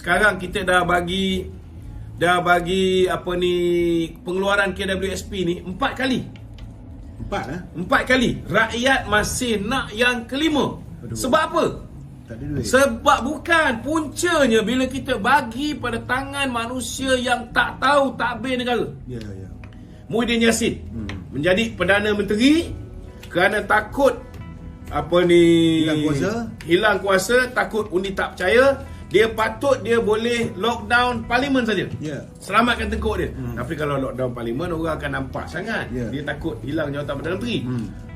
sekarang kita dah bagi apa ni, pengeluaran KWSP ni 4 kali. 4 kali. Rakyat masih nak yang kelima. Sebab apa? Tak ada duit. Sebab bukan, puncanya bila kita bagi pada tangan manusia yang tak tahu takbir negara. Ya. Muhyiddin Yassin menjadi Perdana Menteri kerana takut hilang kuasa, takut undi tak percaya. Dia patut dia boleh lockdown parlimen saja. Selamatkan tengkuk dia. Tapi kalau lockdown parlimen, orang akan nampak sangat. Dia takut hilang jawatan Perdana Menteri.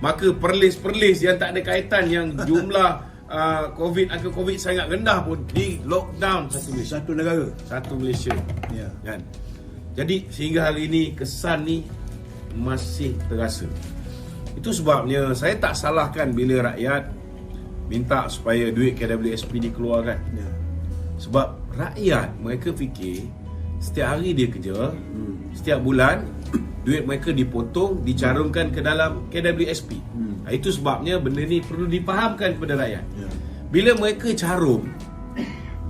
Maka perlis-perlis yang tak ada kaitan, yang jumlah angka COVID sangat rendah pun di lockdown satu negara, satu Malaysia. Kan? Jadi sehingga hari ini kesan ni masih terasa. Itu sebabnya saya tak salahkan bila rakyat minta supaya duit KWSP dikeluarkan. Sebab rakyat, mereka fikir setiap hari dia kerja, setiap bulan duit mereka dipotong, dicarumkan ke dalam KWSP. Itu sebabnya benda ni perlu difahamkan kepada rakyat. Bila mereka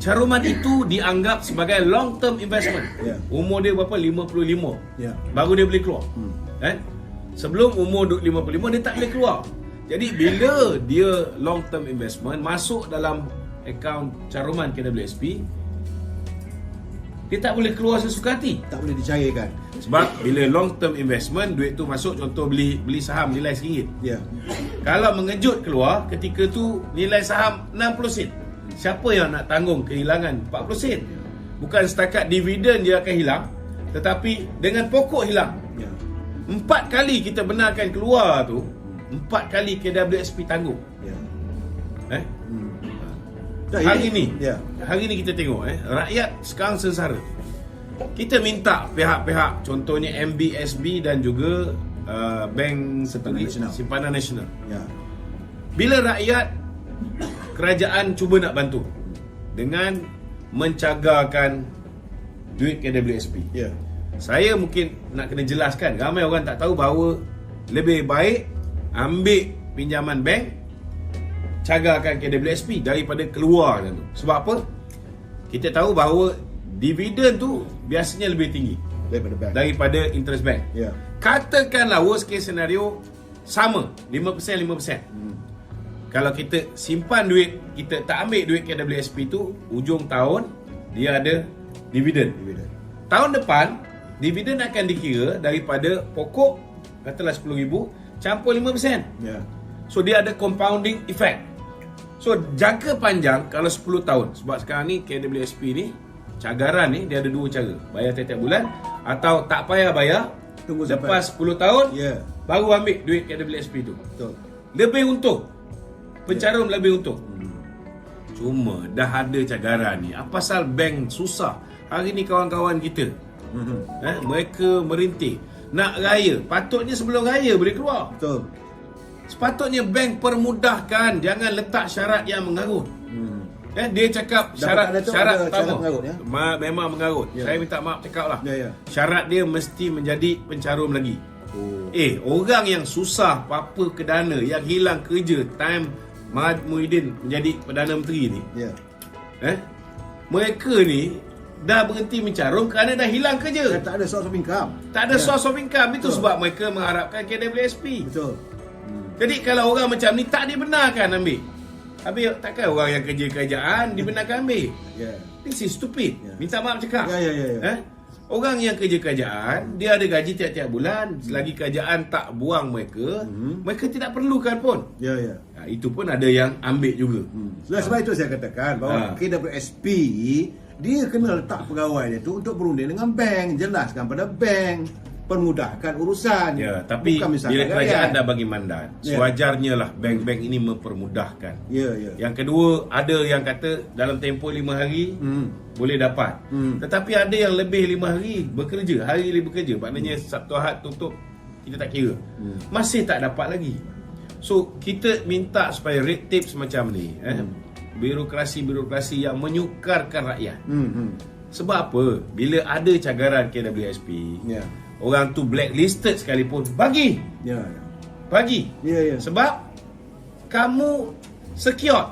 caruman itu dianggap sebagai long term investment. Umur dia berapa? 55. Baru dia boleh keluar. Kan? Sebelum umur 55 dia tak boleh keluar. Jadi bila dia long term investment masuk dalam akaun caruman KWSP, dia tak boleh keluar sesuka hati, tak boleh dicairkan. Sebab bila long term investment, duit tu masuk, contoh beli saham nilai RM1. Kalau mengejut keluar ketika tu nilai saham 60 sen, siapa yang nak tanggung kehilangan 40 sen? Bukan setakat dividen dia akan hilang, tetapi dengan pokok hilang. 4 kali kita benarkan keluar tu, 4 kali KWSP tanggung. Hari ni kita tengok rakyat sekarang sengsara. Kita minta pihak-pihak, contohnya MBSB dan juga Bank Simpanan Nasional. Bila rakyat, kerajaan cuba nak bantu dengan mencagarkan duit KWSP. Saya mungkin nak kena jelaskan, ramai orang tak tahu bahawa lebih baik ambil pinjaman bank, cagarkan KWSP daripada keluar tu. Sebab apa? Kita tahu bahawa dividen tu biasanya lebih tinggi daripada interest bank. Katakanlah worst case scenario sama, 5%. Kalau kita simpan duit, kita tak ambil duit KWSP tu, ujung tahun dia ada dividen. Tahun depan dividen akan dikira daripada pokok, katalah RM10,000 campur 5%. So dia ada compounding effect. So jangka panjang kalau 10 tahun, sebab sekarang ni KWSP ni, cagaran ni dia ada 2 cara. Bayar tiap-tiap bulan atau tak payah bayar, tunggu lepas 10 tahun baru ambil duit KWSP tu. Lebih untung. Pencarum lebih untung. Cuma dah ada cagaran ni, apa pasal bank susah? Hari ni kawan-kawan kita mereka merintih nak raya, patutnya sebelum raya boleh keluar. Sepatutnya bank permudahkan, jangan letak syarat yang mengarut. Dia cakap syarat pertama memang mengarut. Saya minta maaf cakap lah. Syarat dia mesti menjadi pencarum lagi. Orang yang susah apa ke dana, yang hilang kerja time Muhyiddin menjadi Perdana Menteri ni, mereka ni dah berhenti mencarum kerana dah hilang kerja. Tak ada source of income. Itu sebab mereka mengharapkan KWSP. Jadi kalau orang macam ni tak dibenarkan ambil. Habis takkan orang yang kerja kerajaan dibenarkan ambil. This is stupid. Minta maaf cakap. Orang yang kerja kerajaan, dia ada gaji tiap-tiap bulan. Selagi kerajaan tak buang mereka, mereka tidak perlukan pun. Itu pun ada yang ambil juga. Sebab itu saya katakan bahawa KWSP dia kena letak pegawai dia tu untuk berunding dengan bank, jelaskan pada bank, permudahkan urusan. Tapi bila kerajaan dah bagi mandat, sewajarnya lah bank-bank ini mempermudahkan. Yang kedua, ada yang kata dalam tempoh 5 hari boleh dapat. Tetapi ada yang lebih 5 hari bekerja, hari ini bekerja, maknanya Sabtu Ahad tutup, kita tak kira. Masih tak dapat lagi. So kita minta supaya red tape semacam ni, birokrasi-birokrasi yang menyukarkan rakyat. Sebab apa? Bila ada cagaran KWSP, orang tu blacklisted sekalipun, bagi. Sebab kamu secure.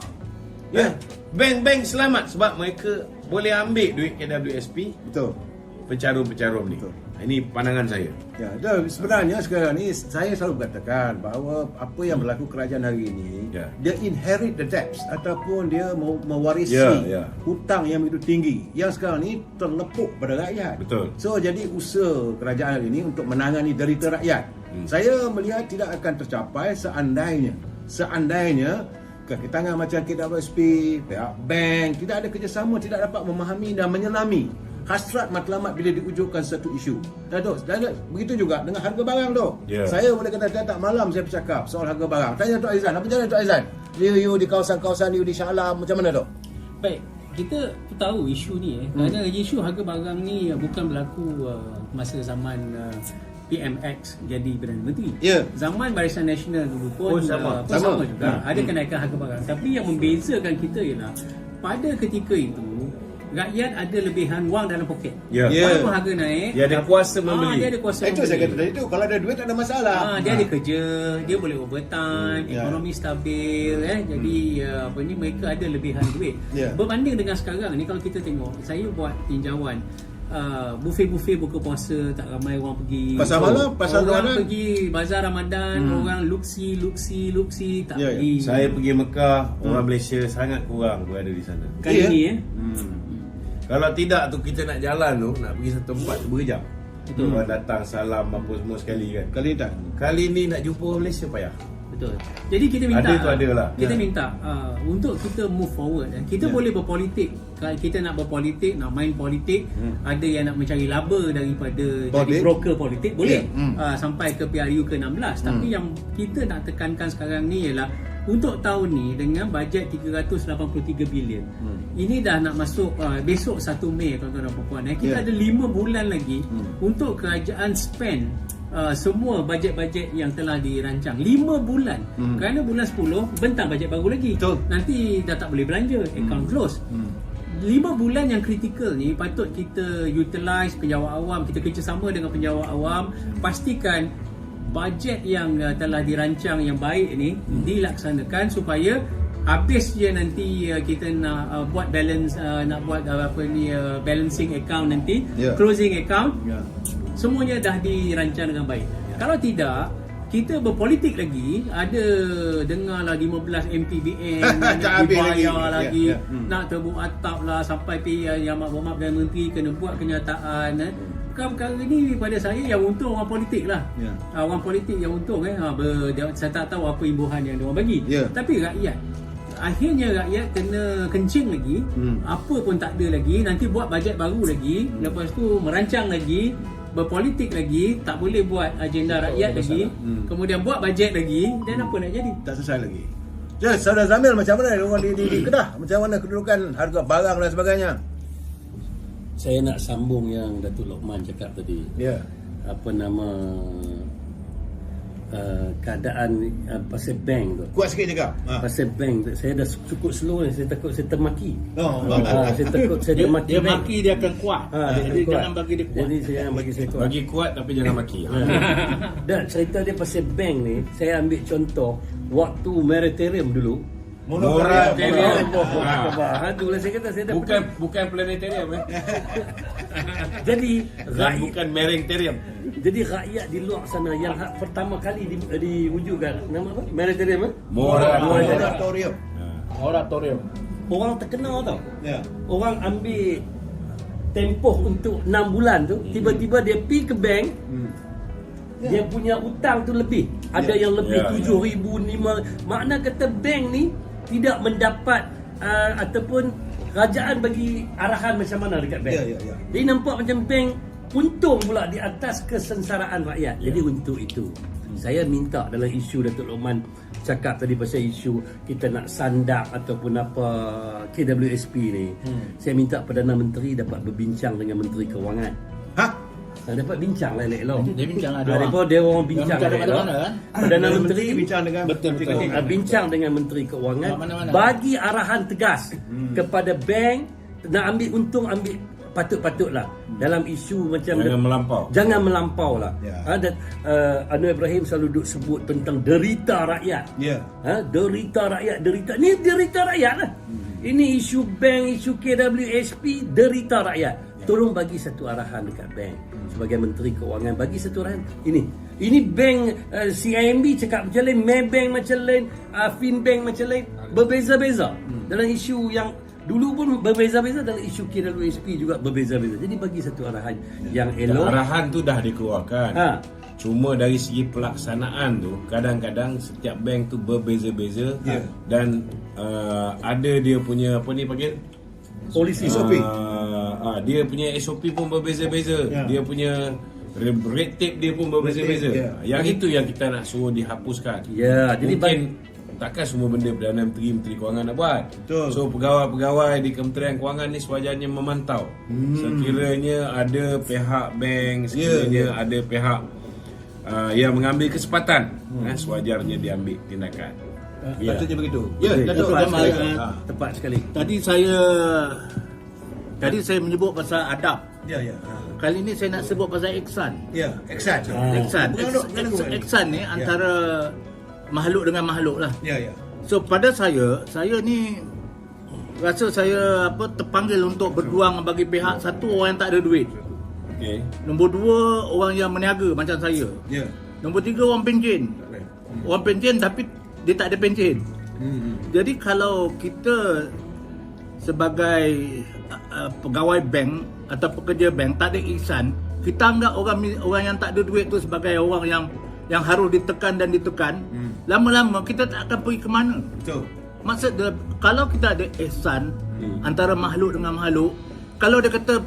Bank-bank selamat sebab mereka boleh ambil duit KWSP Betul. pencarum-pencarum ni. Betul. Ini pandangan saya. Ya, dan sebenarnya sekarang ni saya selalu katakan bahawa apa yang berlaku kerajaan hari ini, Ya. dia inherit the debts ataupun dia mewarisi Ya. hutang yang begitu tinggi yang sekarang ni terlepuk pada rakyat. Betul. So jadi usaha kerajaan hari ini untuk menangani derita rakyat, saya melihat tidak akan tercapai seandainya kaki tangan macam KWSP, pihak bank tidak ada kerjasama, tidak dapat memahami dan menyelami hasrat matlamat bila diujurkan satu isu. Datuk, begitu juga dengan harga barang tu. Ya. Saya boleh kata tak malam saya bercakap soal harga barang. Tanya Tok Aizan, apa jalan Tok Aizan? You di kawasan-kawasan you di Shah Alam macam mana Tok? Baik, kita tahu isu ni kerana isu harga barang ni bukan berlaku masa zaman PMX jadi Perdana Menteri. Ya. Zaman Barisan Nasional dulu pun sama. sama juga. Ada kenaikan harga barang. Tapi yang membezakan kita ialah pada ketika itu rakyat ada lebihan wang dalam poket. Ya. Walaupun harga naik, Dia ada kuasa membeli. dia ada kuasa Itu saya kata tadi tu, kalau ada duit tak ada masalah. dia ada kerja, dia boleh overtime, Ya. ekonomi stabil, jadi mereka ada lebihan duit. Ya. Berbanding dengan sekarang ni, kalau kita tengok, saya buat tinjauan, buffet buka puasa tak ramai orang pergi. Pasar malam, pasar orang Ramadan. pergi bazar Ramadan, orang luksi tak Ya, ya. pergi. Saya pergi Mekah, orang Malaysia sangat kurang berada di sana. Kali Ya. ni Kalau tidak tu kita nak jalan tu, nak pergi satu tempat tu berjam. Betul. Orang datang salam apa semua sekali kan. Kali tak. Kali ni nak jumpa orang Malaysia payah. betul. Jadi kita minta Ada tu ada lah. Kita Ya. minta untuk kita move forward dan kita Ya. boleh berpolitik. Kalau kita nak berpolitik, nak main politik, ada yang nak mencari laba daripada jadi Politik. broker politik boleh. Ya. Sampai ke PRU ke-16. Tapi yang kita nak tekankan sekarang ni ialah untuk tahun ni dengan bajet 383 bilion. Ini dah nak masuk besok 1 Mei tuan-tuan dan puan-puan. Kita Ya. ada 5 bulan lagi untuk kerajaan spend semua bajet-bajet yang telah dirancang 5 bulan. Kerana bulan 10 bentang bajet baru lagi. Betul. Nanti dah tak boleh belanja, account close. 5 bulan yang kritikal ni patut kita utilize penjawat awam, kita kerjasama dengan penjawat awam, pastikan bajet yang telah dirancang yang baik ni dilaksanakan supaya habis je nanti kita nak buat balance, nak buat balancing account nanti, Ya. closing account, Ya. semuanya dah dirancang dengan baik. Kalau tidak, kita berpolitik lagi, ada dengarlah 15 MPBN Tak nak habis dibayar lagi. lagi, Ya, ya. nak tebuk atap lah sampai yang Mak dan Menteri kena buat kenyataan. Perkara ni pada saya yang untung orang politik lah. Ya. Orang politik yang untung saya tak tahu apa imbuhan yang diorang bagi. Ya. Tapi rakyat, akhirnya rakyat kena kencing lagi, apa pun tak ada lagi, nanti buat bajet baru lagi, lepas tu merancang lagi, berpolitik lagi, tak boleh buat agenda rakyat lagi, kemudian buat bajet lagi, dan apa nak jadi? Tak selesai lagi. Jadi Saudara Zamil, macam mana orang di Kedah? Macam mana kedudukan harga barang dan sebagainya? Saya nak sambung yang Datuk Lokman cakap tadi. Ya. Apa nama keadaan pasal bank tu. Kuat sikit cakap. Pasal bank tu, saya dah cukup slow ni, saya takut saya termaki. Oh. Saya takut saya termaki. Dia bank. maki dia akan kuat. Dia Jadi kuat. jangan bagi dia kuat. Jadi saya jangan bagi saya kuat. Bagi kuat tapi jangan maki. Dan cerita dia pasal bank ni, saya ambil contoh waktu Maritarium dulu. Moratorium. Itulah saya kata saya dah Bukan planetarium jadi Dan rakyat, bukan meringterium. jadi rakyat di luar sana yang pertama kali diwujudkan nama apa? Maritarium Moratorium. Moratorium. Orang terkenal tau. Ya. Orang ambil tempoh untuk 6 bulan tu, tiba-tiba dia pergi ke bank, dia punya hutang tu lebih. Ada yang lebih Ya, 7,000, 5. Makna kata bank ni tidak mendapat ataupun kerajaan bagi arahan macam mana dekat bank. Ya. Jadi nampak macam bank untung pula di atas kesengsaraan rakyat. Jadi untuk itu saya minta dalam isu Datuk Lokman cakap tadi pasal isu kita nak sandak ataupun apa KWSP ni. Saya minta Perdana Menteri dapat berbincang dengan Menteri Kewangan. Dapat bincang lah elok-elok. Dia bincang lah Dia orang bincang Dia bincang elok-elok. mana-mana, kan? Perdana Menteri bincang dengan Betul. bincang dengan Menteri Kewangan, Mana-mana. bagi arahan tegas kepada bank nak ambil untung, ambil patut-patutlah dalam isu macam Jangan melampau. Jangan melampau lah. Ya. Dan Anwar Ibrahim selalu duk sebut tentang derita rakyat. Ya. Derita rakyat, derita. Ni derita rakyat lah. Ini isu bank, isu KWSP, derita rakyat. Tolong bagi satu arahan dekat bank. Sebagai Menteri Kewangan, bagi satu arahan. Ini bank CIMB cakap macam lain, Maybank macam lain, Finbank macam lain. Berbeza-beza. Dalam isu yang dulu pun berbeza-beza, dalam isu KWSP juga berbeza-beza. Jadi bagi satu arahan yang elok. Arahan tu dah dikeluarkan. Ha. Cuma dari segi pelaksanaan tu kadang-kadang setiap bank tu berbeza-beza dan ada dia punya apa ni panggil Polisi SOP. Dia punya SOP pun berbeza-beza. Dia punya red tape dia pun berbeza-beza. Yang itu yang kita nak suruh dihapuskan. Ya, jadi mungkin takkan semua benda Perdana Menteri, Menteri Kewangan nak buat. Betul. So pegawai-pegawai di Kementerian Kewangan ni sewajarnya memantau. Sekiranya ada pihak bank, sekiranya ada pihak yang mengambil kesempatan, sewajarnya diambil tindakan. Patutnya begitu. Datuk tepat Gamal, sekali. Tepat sekali. Tadi saya menyebut pasal adab. Ya. Kali ni saya nak sebut pasal ihsan. Ya, Eksan. Ihsan ni antara makhluk dengan makhluk lah. Ya. So pada saya ni rasa saya terpanggil untuk berjuang bagi pihak satu, orang yang tak ada duit. Okey. Nombor dua, orang yang meniaga macam saya. Ya. Nombor tiga, orang pencen. Orang pencen tapi dia tak ada pencen. Jadi kalau kita sebagai pegawai bank atau pekerja bank tak ada ihsan, kita anggap orang yang tak ada duit tu sebagai orang yang harus ditekan dan ditekan. Lama-lama kita tak akan pergi ke mana. Betul. Maksud dia, kalau kita ada ihsan antara makhluk dengan makhluk, kalau dia kata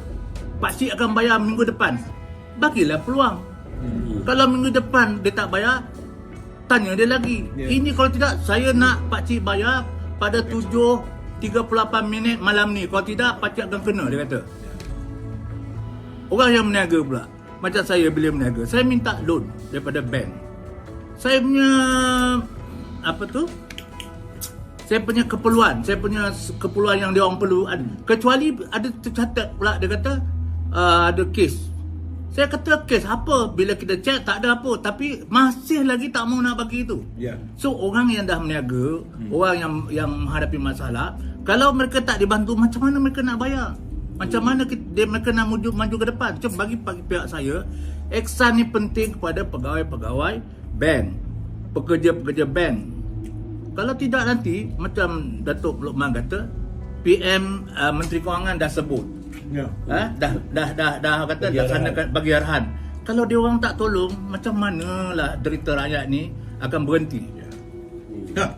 pakcik akan bayar minggu depan, bagilah peluang. Kalau minggu depan dia tak bayar, tanya dia lagi. Ini kalau tidak, saya nak pakcik bayar pada 7:38 minit malam ni. Kalau tidak, pakcik akan kena, dia kata. Orang yang meniaga pula, macam saya bila meniaga, saya minta loan daripada bank. Saya punya saya punya keperluan yang dia orang perlu, kecuali ada tercatat pula dia kata ada kes. Saya kata kes apa? Bila kita cek tak ada apa, tapi masih lagi tak mau nak bagi itu. Ya. So orang yang dah meniaga, orang yang menghadapi masalah, kalau mereka tak dibantu, macam mana mereka nak bayar? Macam mana mereka nak maju ke depan? Macam bagi pihak saya, ihsan ni penting kepada pegawai-pegawai bank, pekerja-pekerja bank. Kalau tidak nanti, macam Datuk Lokman kata, PM Menteri Kewangan dah sebut. Ya. Dah kata dah sana bagi arahan. Kalau dia orang tak tolong, macam manalah derita rakyat ni akan berhenti. Ya.